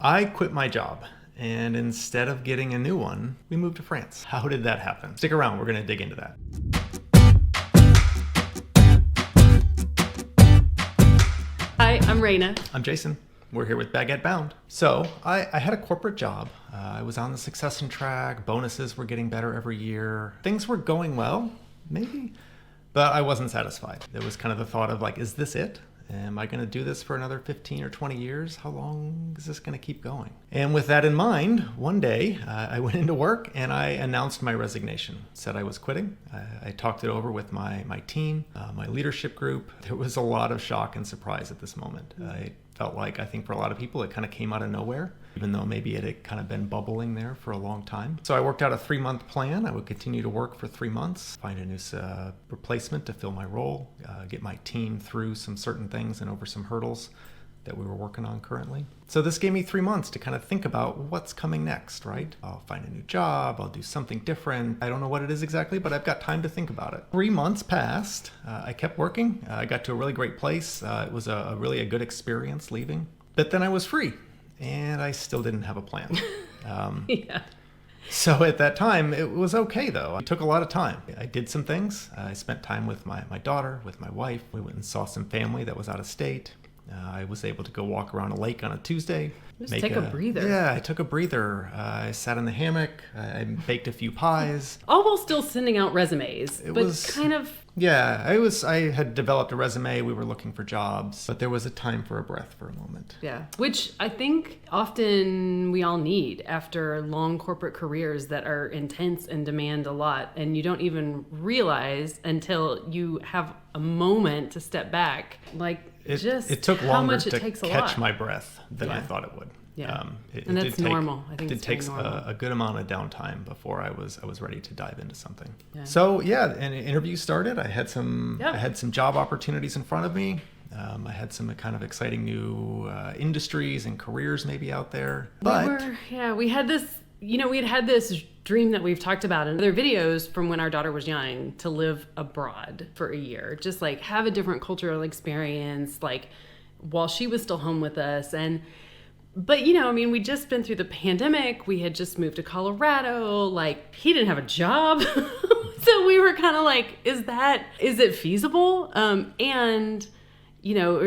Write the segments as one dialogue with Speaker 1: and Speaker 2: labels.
Speaker 1: I quit my job, and instead of getting a new one, we moved to France. How did that happen? Stick around, we're going to dig into that.
Speaker 2: Hi, I'm Raina.
Speaker 1: I'm Jason. We're here with Baguette Bound. So I had a corporate job. I was on the succession track. Bonuses were getting better every year. Things were going well, maybe, but I wasn't satisfied. There was kind of the thought of like, is this it? Am I going to do this for another 15 or 20 years? How long is this going to keep going? And with that in mind, one day I went into work and I announced my resignation. Said I was quitting. I talked it over with my team, my leadership group. There was a lot of shock and surprise at this moment. I felt like, I think for a lot of people, it kind of came out of nowhere, even though maybe it had kind of been bubbling there for a long time. So I worked out a 3-month plan. I would continue to work for 3 months, find a new replacement to fill my role, get my team through some certain things and over some hurdles that we were working on currently. So this gave me 3 months to kind of think about what's coming next, right? I'll find a new job, I'll do something different. I don't know what it is exactly, but I've got time to think about it. 3 months passed. I kept working. I got to a really great place. It was really a good experience leaving. But then I was free and I still didn't have a plan.
Speaker 2: Yeah.
Speaker 1: So at that time, it was okay though. It took a lot of time. I did some things. I spent time with my daughter, with my wife. We went and saw some family that was out of state. I was able to go walk around a lake on a Tuesday.
Speaker 2: Just take a breather.
Speaker 1: Yeah, I took a breather. I sat in the hammock. I baked a few pies.
Speaker 2: All while still sending out resumes, kind of...
Speaker 1: Yeah, I had developed a resume. We were looking for jobs, but there was a time for a breath for a moment.
Speaker 2: Yeah, which I think often we all need after long corporate careers that are intense and demand a lot, and you don't even realize until you have a moment to step back, like
Speaker 1: it took
Speaker 2: how
Speaker 1: longer
Speaker 2: much it
Speaker 1: to
Speaker 2: takes a
Speaker 1: catch
Speaker 2: lot.
Speaker 1: my breath than I thought it would.
Speaker 2: Yeah, and that's normal. I think
Speaker 1: it
Speaker 2: it's
Speaker 1: takes
Speaker 2: normal.
Speaker 1: a good amount of downtime before I was ready to dive into something.
Speaker 2: Yeah.
Speaker 1: So yeah, an interview started. I had some job opportunities in front of me. I had some kind of exciting new industries and careers maybe out there. But
Speaker 2: we had this. We had this dream that we've talked about in other videos from when our daughter was young to live abroad for a year, just like have a different cultural experience, like while she was still home with us. But we'd just been through the pandemic. We had just moved to Colorado. Like, he didn't have a job. So we were kind of like, is it feasible? Or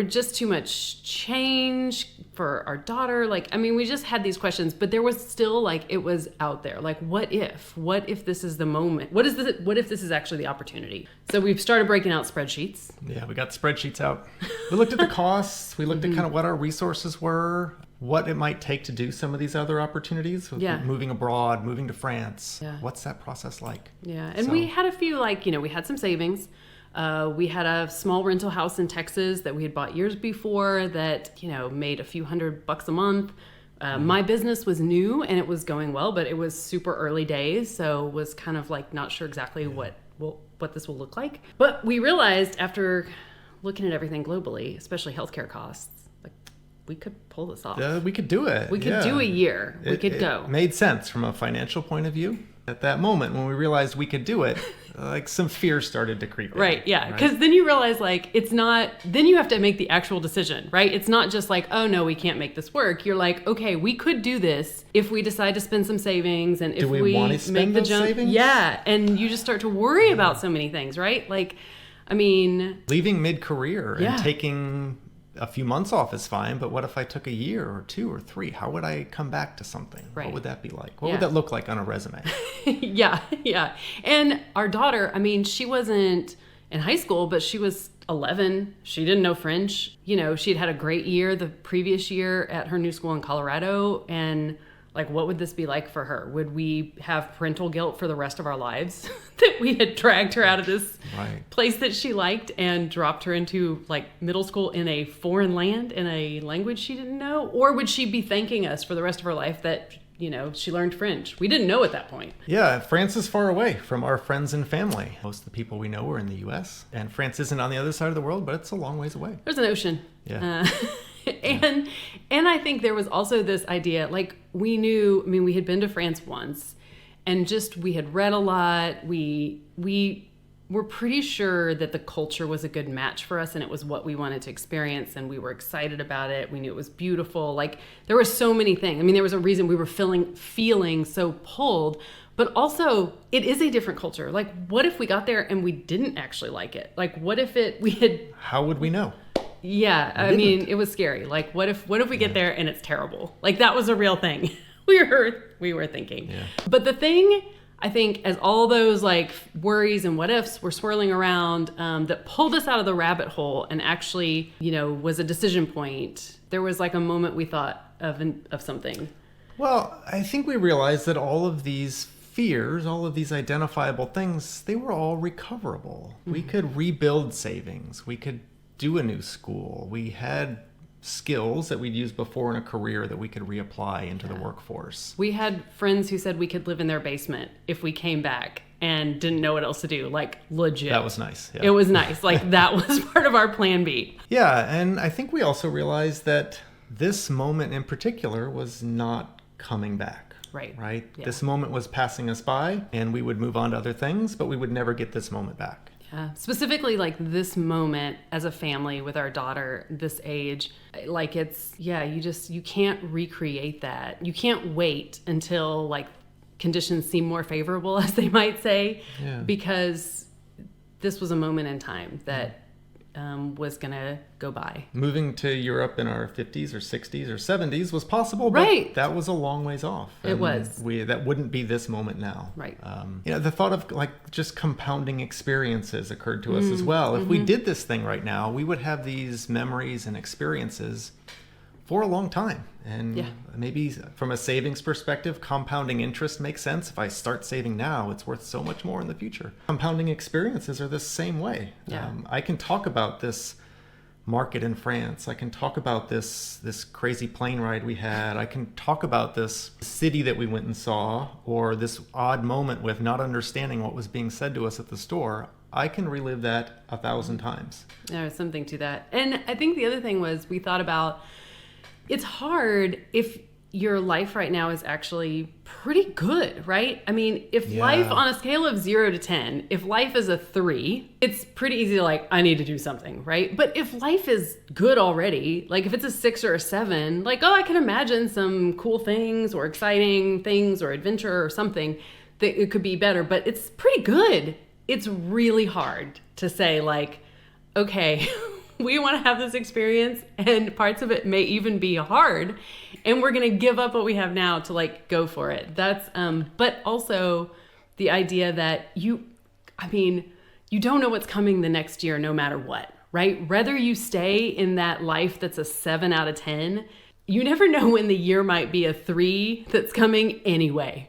Speaker 2: just too much change for our daughter. We just had these questions, but there was still it was out there. Like, what if this is the moment? What if this is actually the opportunity? So we've started breaking out spreadsheets.
Speaker 1: Yeah, we got spreadsheets out. We looked at the costs. We looked at kind of what our resources were, what it might take to do some of these other opportunities. Moving abroad, moving to France. Yeah. What's that process like?
Speaker 2: Yeah. And we had a few, we had some savings. We had a small rental house in Texas that we had bought years before that, made a few $100 a month. My business was new and it was going well, but it was super early days. So was kind of not sure exactly what this will look like. But we realized after looking at everything globally, especially healthcare costs, we could pull this off.
Speaker 1: We could do it.
Speaker 2: We could do a year. We could go.
Speaker 1: It made sense from a financial point of view. At that moment, when we realized we could do it, some fear started to creep in.
Speaker 2: Right, yeah. Because then you realize, it's not... Then you have to make the actual decision, right? It's not just oh, no, we can't make this work. You're like, okay, we could do this if we decide to spend some savings and if we
Speaker 1: want to spend
Speaker 2: make the jump.
Speaker 1: Savings?
Speaker 2: Yeah, and you just start to worry about so many things, right?
Speaker 1: Leaving mid-career and taking a few months off is fine, but what if I took a year or 2 or 3? How would I come back to something?
Speaker 2: Right.
Speaker 1: What would that be like? What would that look like on a resume?
Speaker 2: Yeah. And our daughter, she wasn't in high school, but she was 11. She didn't know French. She'd had a great year the previous year at her new school in Colorado. And what would this be like for her? Would we have parental guilt for the rest of our lives that we had dragged her out of this place that she liked and dropped her into middle school in a foreign land in a language she didn't know? Or would she be thanking us for the rest of her life that, she learned French? We didn't know at that point.
Speaker 1: Yeah, France is far away from our friends and family. Most of the people we know are in the U.S. And France isn't on the other side of the world, but it's a long ways away.
Speaker 2: There's an ocean.
Speaker 1: Yeah.
Speaker 2: And I think there was also this idea, we knew, we had been to France once and we had read a lot. We we're pretty sure that the culture was a good match for us and it was what we wanted to experience, and we were excited about it. We knew it was beautiful. Like, there were so many things. I mean, there was a reason we were feeling so pulled, but also it is a different culture. Like, what if we got there and we didn't actually like it? Like, what if we had...
Speaker 1: How would we know?
Speaker 2: Yeah, I mean, it was scary. Like, what if we get there and it's terrible? Like, that was a real thing. we were thinking.
Speaker 1: Yeah.
Speaker 2: But the thing, I think, as all those like worries and what ifs were swirling around, that pulled us out of the rabbit hole and actually, was a decision point. There was like a moment we thought of something.
Speaker 1: Well, I think we realized that all of these fears, all of these identifiable things, they were all recoverable. Mm-hmm. We could rebuild savings. We could do a new school. We had skills that we'd used before in a career that we could reapply into the workforce.
Speaker 2: We had friends who said we could live in their basement if we came back and didn't know what else to do. Like, legit.
Speaker 1: That was nice. Yeah.
Speaker 2: It was nice. Like, that was part of our plan B.
Speaker 1: Yeah, and I think we also realized that this moment in particular was not coming back. Right? Yeah. This moment was passing us by, and we would move on to other things, but we would never get this moment back.
Speaker 2: Specifically, like, this moment as a family with our daughter this age, like, it's, you can't recreate that. You can't wait until, like, conditions seem more favorable, as they might say, because this was a moment in time that was going to go by.
Speaker 1: Moving to Europe in our 50s or 60s or 70s was possible, but that was a long ways off.
Speaker 2: It was.
Speaker 1: That wouldn't be this moment now.
Speaker 2: Right.
Speaker 1: The thought of like just compounding experiences occurred to us as well. If we did this thing right now, we would have these memories and experiences for a long time. And maybe from a savings perspective, compounding interest makes sense. If I start saving now, it's worth so much more in the future. Compounding experiences are the same way. I can talk about this market in France. I can talk about this crazy plane ride we had. I can talk about this city that we went and saw, or this odd moment with not understanding what was being said to us at the store. I can relive that 1,000 times.
Speaker 2: There's something to that. And I think the other thing was we thought about, it's hard if your life right now is actually pretty good, right? I mean, if life on a scale of 0 to 10, if life is a 3, it's pretty easy to like, I need to do something, right? But if life is good already, like if it's a 6 or a 7, like, I can imagine some cool things or exciting things or adventure or something that it could be better, but it's pretty good. It's really hard to say like, okay, we want to have this experience and parts of it may even be hard and we're going to give up what we have now to like go for it. That's, but also the idea that you don't know what's coming the next year no matter what, right? Whether you stay in that life that's a 7 out of 10, you never know when the year might be a 3 that's coming anyway.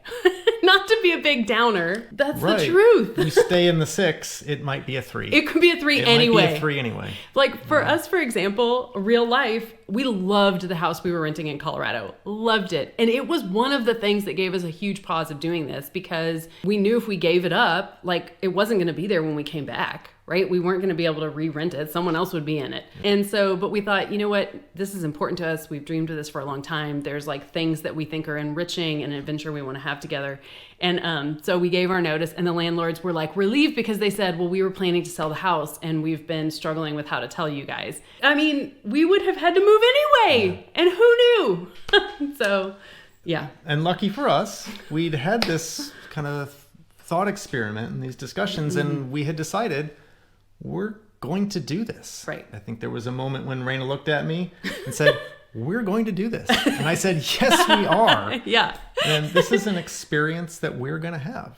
Speaker 2: Not to be a big downer. That's the truth.
Speaker 1: You stay in the 6, it might be a 3.
Speaker 2: It could be a 3 anyway.
Speaker 1: It might be a 3 anyway.
Speaker 2: Like for us, for example, real life, we loved the house we were renting in Colorado. Loved it. And it was one of the things that gave us a huge pause of doing this because we knew if we gave it up, like it wasn't going to be there when we came back. Right? We weren't going to be able to re-rent it. Someone else would be in it. And so, but we thought, you know what? This is important to us. We've dreamed of this for a long time. There's like things that we think are enriching and an adventure we want to have together. And so we gave our notice and the landlords were like relieved because they said, well, we were planning to sell the house and we've been struggling with how to tell you guys. I mean, we would have had to move anyway. And who knew? So, yeah.
Speaker 1: And lucky for us, we'd had this kind of thought experiment and these discussions and we had decided we're going to do this.
Speaker 2: Right.
Speaker 1: I think there was a moment when Raina looked at me and said, we're going to do this. And I said, yes, we are.
Speaker 2: Yeah.
Speaker 1: And this is an experience that we're going to have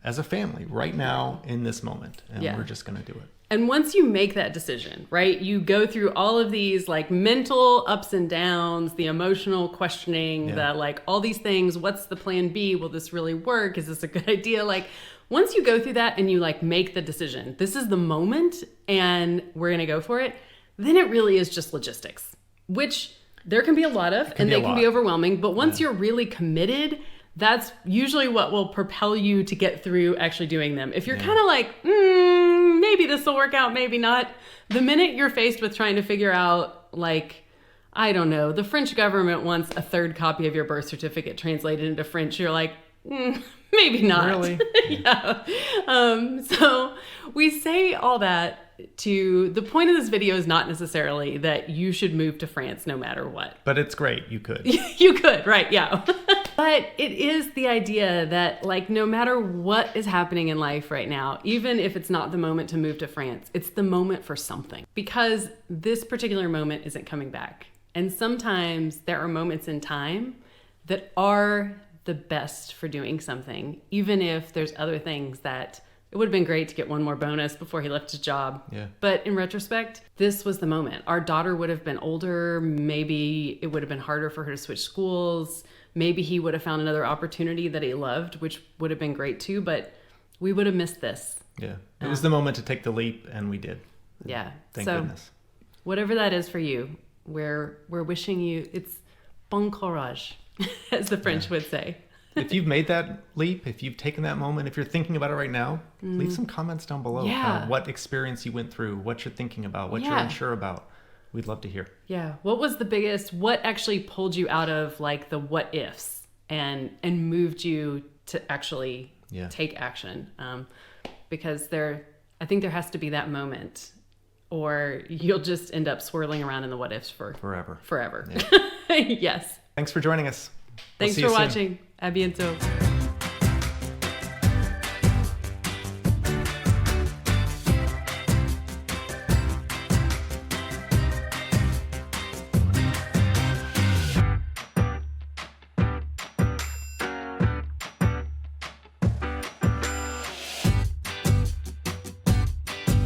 Speaker 1: as a family right now in this moment. And we're just going to do it.
Speaker 2: And once you make that decision, right, you go through all of these like mental ups and downs, the emotional questioning, the like all these things. What's the plan B? Will this really work? Is this a good idea? Like, once you go through that and you like make the decision, this is the moment and we're going to go for it, then it really is just logistics, which there can be a lot of and they can be overwhelming. But once you're really committed, that's usually what will propel you to get through actually doing them. If you're kind of like, maybe this will work out, maybe not. The minute you're faced with trying to figure out like, I don't know, the French government wants a 3rd copy of your birth certificate translated into French, you're like, Maybe not.
Speaker 1: Really?
Speaker 2: Yeah. So we say all that to the point of this video is not necessarily that you should move to France no matter what.
Speaker 1: But it's great. You could.
Speaker 2: You could, right? Yeah. But it is the idea that, like, no matter what is happening in life right now, even if it's not the moment to move to France, it's the moment for something, because this particular moment isn't coming back. And sometimes there are moments in time that are the best for doing something, even if there's other things that it would have been great to get one more bonus before he left his job.
Speaker 1: Yeah.
Speaker 2: But in retrospect, this was the moment. Our daughter would have been older. Maybe it would have been harder for her to switch schools. Maybe he would have found another opportunity that he loved, which would have been great too, but we would have missed this.
Speaker 1: Yeah. It was the moment to take the leap, and we did.
Speaker 2: Yeah.
Speaker 1: Thank
Speaker 2: so,
Speaker 1: goodness.
Speaker 2: whatever that is for you, we're wishing you, it's bon courage, as the French would say.
Speaker 1: If you've made that leap, if you've taken that moment, if you're thinking about it right now, leave some comments down below.
Speaker 2: Yeah.
Speaker 1: What experience you went through, what you're thinking about, what you're
Speaker 2: Yeah.
Speaker 1: unsure about. We'd love to hear.
Speaker 2: Yeah. What was the biggest, what actually pulled you out of like the what ifs and moved you to actually take action? Because I think there has to be that moment, or you'll just end up swirling around in the what ifs
Speaker 1: Forever.
Speaker 2: Forever.
Speaker 1: Yeah.
Speaker 2: Yes.
Speaker 1: Thanks for joining us.
Speaker 2: Thanks
Speaker 1: see
Speaker 2: for
Speaker 1: you soon.
Speaker 2: watching. À bientôt.